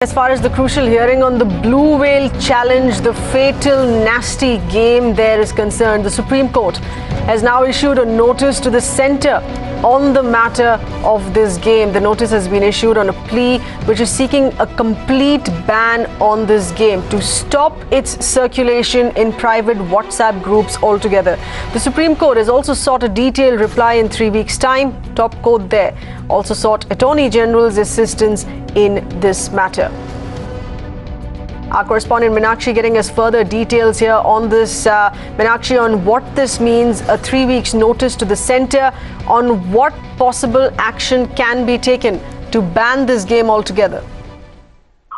As far as the crucial hearing on the Blue Whale challenge, the fatal nasty game there is concerned, the Supreme Court has now issued a notice to the centre on the matter of this game. The notice has been issued on a plea which is seeking a complete ban on this game to stop its circulation in private WhatsApp groups altogether. The Supreme Court has also sought a detailed reply in 3 weeks' time. Top court there also sought Attorney General's assistance in this matter. Our correspondent Meenakshi getting us further details here on this. Meenakshi, on what this means, a 3 weeks notice to the centre on what possible action can be taken to ban this game altogether.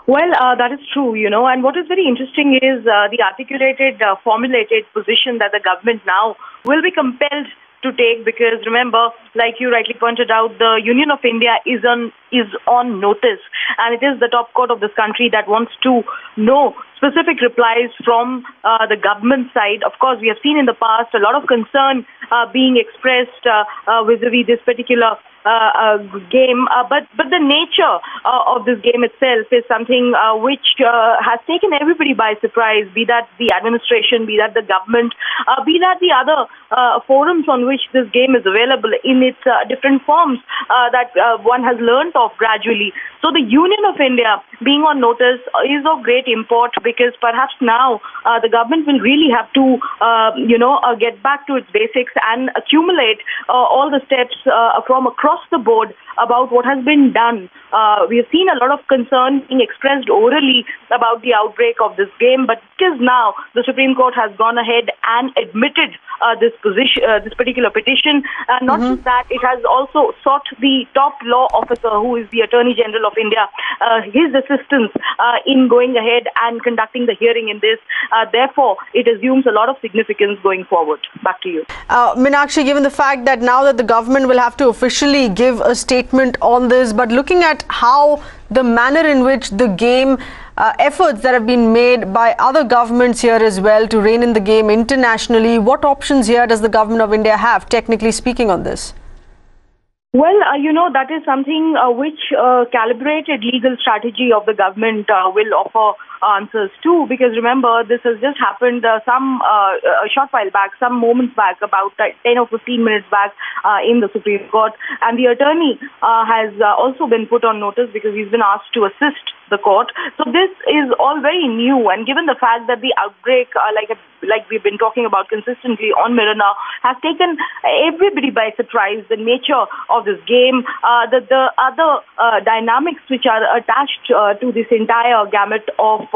Well, that is true, and what is very interesting is the articulated, formulated position that the government now will be compelled to take, because remember, like you rightly pointed out, the Union of India is on notice, and it is the top court of this country that wants to know specific replies from the government side. Of course, we have seen in the past a lot of concern being expressed vis-a-vis this particular game, but the nature of this game itself is something which has taken everybody by surprise, be that the administration, be that the government, be that the other forums on which this game is available in its different forms that one has learnt of gradually. So the Union of India being on notice is of great import, because perhaps now the government will really have to, get back to its basics and accumulate all the steps from across the board about what has been done. We have seen a lot of concern being expressed orally about the outbreak of this game, but it is now the Supreme Court has gone ahead and admitted this particular petition. Not just that, it has also sought the top law officer, who is the Attorney General of India, his assistance in going ahead and conducting the hearing in this. Therefore, it assumes a lot of significance going forward. Back to you. Meenakshi, given the fact that now that the government will have to officially give a statement on this, but looking at how the manner in which the game efforts that have been made by other governments here as well to rein in the game internationally, what options here does the government of India have, technically speaking, on this? Well, that is something which calibrated legal strategy of the government will offer answers to, because remember, this has just happened a short while back, some moments back, about 10 or 15 minutes back in the Supreme Court, and the attorney has also been put on notice because he's been asked to assist the court. So this is all very new, and given the fact that the outbreak, like we've been talking about consistently on Mirror Now, has taken everybody by surprise, the nature of this game, the other dynamics which are attached to this entire gamut of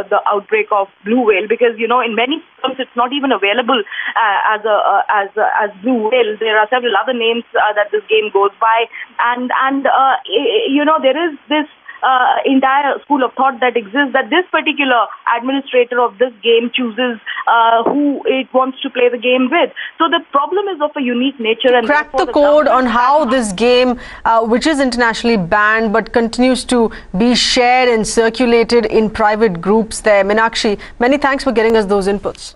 the outbreak of Blue Whale, because in many terms it's not even available as Blue Whale. There are several other names that this game goes by, and there is this entire school of thought that exists that this particular administrator of this game chooses who it wants to play the game with. So the problem is of a unique nature. And crack the code on how this game, which is internationally banned but continues to be shared and circulated in private groups there. Meenakshi, many thanks for getting us those inputs.